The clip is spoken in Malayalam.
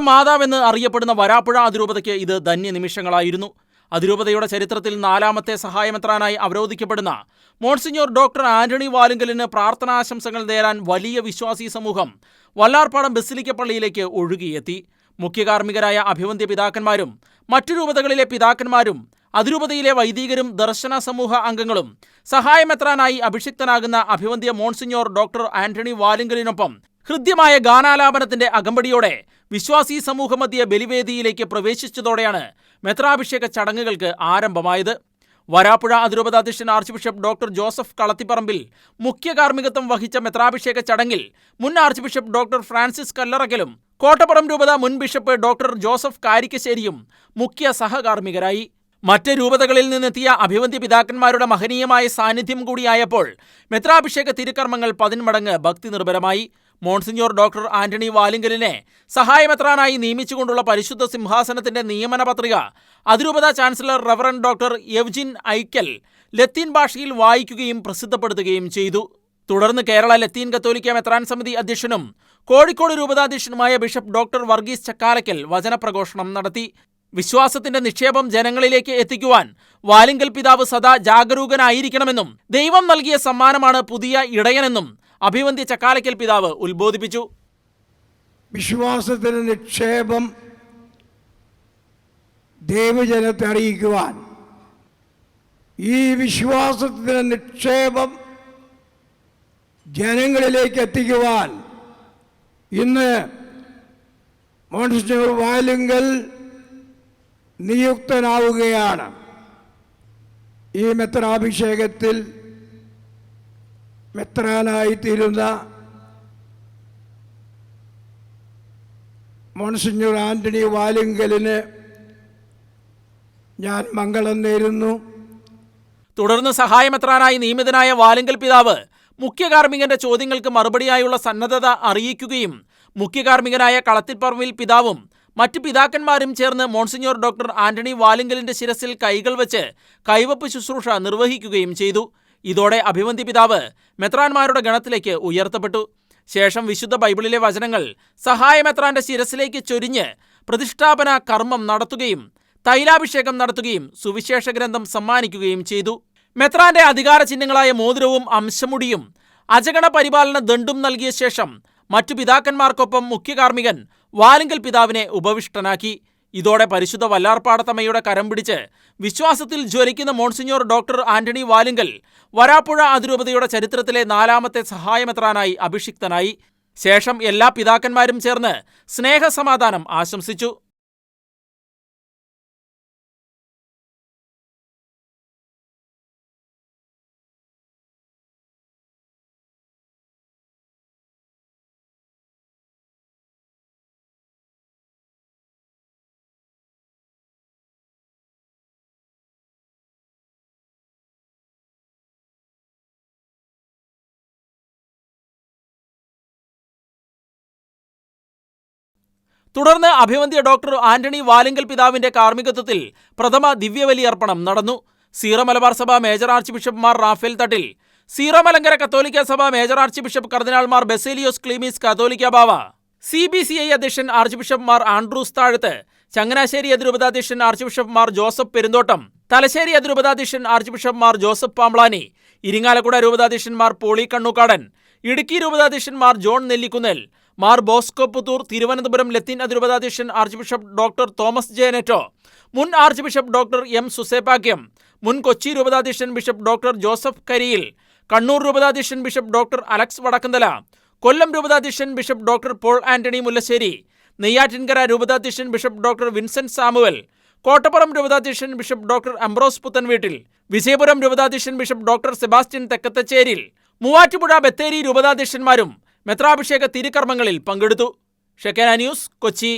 മാതാവെന്ന് അറിയപ്പെടുന്ന വരാപ്പുഴ അതിരൂപതയ്ക്ക് ഇത് ധന്യ നിമിഷങ്ങളായിരുന്നു. അതിരൂപതയുടെ ചരിത്രത്തിൽ 4ാമത്തെ സഹായമെത്രാനായി അവരോധിക്കപ്പെടുന്ന മോൺസിഞ്ഞോർ ഡോക്ടർ ആന്റണി വാലുങ്കലിന് പ്രാർത്ഥനാശംസകൾ നേരാൻ വലിയ വിശ്വാസി സമൂഹം വല്ലാർപാടം ബസിലിക്ക പള്ളിയിലേക്ക് ഒഴുകിയെത്തി. മുഖ്യകാർമ്മികരായ അഭിവന്ദ്യ പിതാക്കന്മാരും മറ്റു രൂപതകളിലെ പിതാക്കന്മാരും അതിരൂപതയിലെ വൈദികരും ദർശന സമൂഹ അംഗങ്ങളും സഹായമെത്രാനായി അഭിഷിക്തനാകുന്ന അഭിവന്ദ്യ മോൺസിഞ്ഞോർ ഡോക്ടർ ആന്റണി വാലുങ്കലിനൊപ്പം ഹൃദ്യമായ ഗാനാലാപനത്തിന്റെ അകമ്പടിയോടെ വിശ്വാസി സമൂഹമധ്യ ബലിവേദിയിലേക്ക് പ്രവേശിച്ചതോടെയാണ് മെത്രാഭിഷേക ചടങ്ങുകൾക്ക് ആരംഭമായത്. വരാപ്പുഴ അതിരൂപതാധ്യക്ഷൻ archbishop doctor Joseph Kalathiparambil മുഖ്യ കാർമ്മികത്വം വഹിച്ച മെത്രാഭിഷേക ചടങ്ങിൽ മുൻ ആർച്ച് ബിഷപ്പ് ഡോക്ടർ ഫ്രാൻസിസ് കല്ലറക്കലും കോട്ടപ്പുറം രൂപത മുൻ ബിഷപ്പ് ഡോക്ടർ ജോസഫ് കാരിക്കശ്ശേരിയും മുഖ്യ സഹകാർമ്മികരായി. മറ്റ് രൂപതകളിൽ നിന്നെത്തിയ അഭിവന്ദ്യ പിതാക്കന്മാരുടെ മഹനീയമായ സാന്നിധ്യം കൂടിയായപ്പോൾ മെത്രാഭിഷേക തിരുക്കർമ്മങ്ങൾ 10 മടങ്ങ് ഭക്തി നിർഭരമായി. മോൺസിഞ്ഞോർ ഡോക്ടർ ആന്റണി വാലുങ്കലിനെ സഹായമെത്രാനായി നിയമിച്ചുകൊണ്ടുള്ള പരിശുദ്ധ സിംഹാസനത്തിന്റെ നിയമന പത്രിക അതിരൂപത ചാൻസലർ റവറൻ ഡോക്ടർ എവ്ജിൻ ഐക്കൽ ലത്തീൻ ഭാഷയിൽ വായിക്കുകയും പ്രസിദ്ധപ്പെടുത്തുകയും ചെയ്തു. തുടർന്ന് കേരള ലത്തീൻ കത്തോലിക്ക മെത്രാൻ സമിതി അധ്യക്ഷനും കോഴിക്കോട് രൂപതാധ്യക്ഷനുമായ ബിഷപ്പ് ഡോക്ടർ വർഗീസ് ചക്കാലക്കൽ വചനപ്രഘോഷണം നടത്തി. വിശ്വാസത്തിന്റെ നിക്ഷേപം ജനങ്ങളിലേക്ക് എത്തിക്കുവാൻ വാലുങ്കൽ പിതാവ് സദാ ജാഗരൂകനായിരിക്കണമെന്നും ദൈവം നൽകിയ സമ്മാനമാണ് പുതിയ ഇടയനെന്നും അഭിവന്ദ്യ ചക്കാലക്കൽ പിതാവ് ഉത്ബോധിപ്പിച്ചു. വിശ്വാസത്തിന്റെ നിക്ഷേപം ദൈവജനത്തെ അറിയിക്കുവാൻ, ഈ വിശ്വാസത്തിന്റെ നിക്ഷേപം ജനങ്ങളിലേക്ക് എത്തിക്കുവാൻ ഇന്ന് മോൺസിഞ്ഞോർ വാലുങ്കൽ നിയുക്തനാവുകയാണ്. ഈ മെത്രാഭിഷേകത്തിൽ മെത്രാനായിത്തീരുന്ന മോൺസിഞ്ഞോർ ആന്റണി വാലുങ്കലിന് ഞാൻ മംഗളം നേരുന്നു. തുടർന്ന് സഹായമെത്രാനായി നിയമിതനായ വാലുങ്കൽ പിതാവ് മുഖ്യകാർമ്മികന്റെ ചോദ്യങ്ങൾക്ക് മറുപടിയായുള്ള സന്നദ്ധത അറിയിക്കുകയും മുഖ്യകാർമ്മികനായ കളത്തിപ്പറമ്പിൽ പിതാവും മറ്റ് പിതാക്കന്മാരും ചേർന്ന് മോൺസിഞ്ഞോർ ഡോക്ടർ ആന്റണി വാലുങ്കലിന്റെ ശിരസിൽ കൈകൾ വെച്ച് കൈവപ്പ് ശുശ്രൂഷ നിർവഹിക്കുകയും ചെയ്തു. ഇതോടെ അഭിവന്ദ്യ പിതാവ് മെത്രാന്മാരുടെ ഗണത്തിലേക്ക് ഉയർത്തപ്പെട്ടു. ശേഷം വിശുദ്ധ ബൈബിളിലെ വചനങ്ങൾ സഹായമെത്രാന്റെ ശിരസിലേക്ക് ചൊരിഞ്ഞ് പ്രതിഷ്ഠാപന കർമ്മം നടത്തുകയും തൈലാഭിഷേകം നടത്തുകയും സുവിശേഷ ഗ്രന്ഥം സമ്മാനിക്കുകയും ചെയ്തു. മെത്രാന്റെ അധികാര ചിഹ്നങ്ങളായ മോതിരവും അംശമുടിയും അജഗണ പരിപാലന ദണ്ഡും നൽകിയ ശേഷം മറ്റു പിതാക്കന്മാർക്കൊപ്പം മുഖ്യകാർമ്മികൻ വാലുങ്കൽ പിതാവിനെ ഉപവിഷ്ടനാക്കി. ഇതോടെ പരിശുദ്ധ വല്ലാർപാടത്തമ്മയുടെ കരം പിടിച്ച് വിശ്വാസത്തിൽ ജ്വലിക്കുന്ന മോൺസിഞ്ഞോർ ഡോക്ടർ ആന്റണി വാലുങ്കൽ വരാപ്പുഴ അതിരൂപതയുടെ ചരിത്രത്തിലെ 4ാമത്തെ സഹായമെത്രാനായി അഭിഷിക്തനായി. ശേഷം എല്ലാ പിതാക്കന്മാരും ചേർന്ന് സ്നേഹസമാധാനം ആശംസിച്ചു. തുടർന്ന് അഭിവന്ദ്യ ഡോക്ടർ ആന്റണി വാലുങ്കൽ പിതാവിന്റെ കാർമ്മികത്വത്തിൽ പ്രഥമ ദിവ്യബലിയർപ്പണം നടന്നു. സീറോ മലബാർ സഭ major archbishop Mar Raphael Thattil, Syro Malankara കത്തോലിക്ക സഭ മേജർ ആർച്ച് ബിഷപ്പ് കർദിനാൾ മാർ ബസേലിയോസ് ക്ലീമീസ് കാതോലിക്ക ബാവ, CBCI അധ്യക്ഷൻ ആർച്ച് ബിഷപ്പ് മാർ ആൻഡ്രൂസ് താഴത്ത്, ചങ്ങനാശ്ശേരി അതിരൂപതാധ്യക്ഷൻ ആർച്ച് ബിഷപ്പ് മാർ ജോസഫ് പെരുന്തോട്ടം, തലശ്ശേരി അതിരൂപതാധ്യക്ഷൻ ആർച്ച് ബിഷപ്പ് മാർ ജോസഫ് പാംബ്ലാനി, ഇരിങ്ങാലക്കുട രൂപതാധ്യക്ഷൻ മാർ പോളി കണ്ണൂക്കാടൻ, ഇടുക്കി രൂപതാധ്യക്ഷൻ മാർ ജോൺ നെല്ലിക്കുന്നേൽ, മാർ ബോസ്കോ പുത്തൂർ, തിരുവനന്തപുരം ലത്തീൻ അതിരൂപതാധ്യക്ഷൻ archbishop doctor Thomas J Netto, മുൻ ആർച്ച് ബിഷപ്പ് ഡോക്ടർ M സുസേപാക്യം, മുൻ കൊച്ചി രൂപതാധ്യക്ഷൻ ബിഷപ്പ് ഡോക്ടർ ജോസഫ് കരിയിൽ, കണ്ണൂർ രൂപതാധ്യക്ഷൻ ബിഷപ്പ് ഡോക്ടർ അലക്സ് വടക്കന്തല, കൊല്ലം രൂപതാധ്യക്ഷൻ ബിഷപ്പ് ഡോക്ടർ പോൾ ആന്റണി മുല്ലശ്ശേരി, നെയ്യാറ്റിൻകര രൂപതാധ്യക്ഷൻ ബിഷപ്പ് ഡോക്ടർ വിൻസെന്റ് സാമുവൽ, കോട്ടപ്പുറം രൂപതാധ്യക്ഷൻ ബിഷപ്പ് ഡോക്ടർ അംബ്രോസ് പുത്തൻവീട്ടിൽ, വിജയപുരം രൂപതാധ്യക്ഷൻ ബിഷപ്പ് ഡോക്ടർ സെബാസ്റ്റ്യൻ തെക്കത്തച്ചേരിൽ, മൂവാറ്റുപുഴ ബത്തേരി രൂപതാധ്യക്ഷന്മാരും മെത്രാഭിഷേക തിരുക്കർമ്മങ്ങളിൽ പങ്കെടുത്തു. ഷെക്കേന ന്യൂസ്, കൊച്ചി.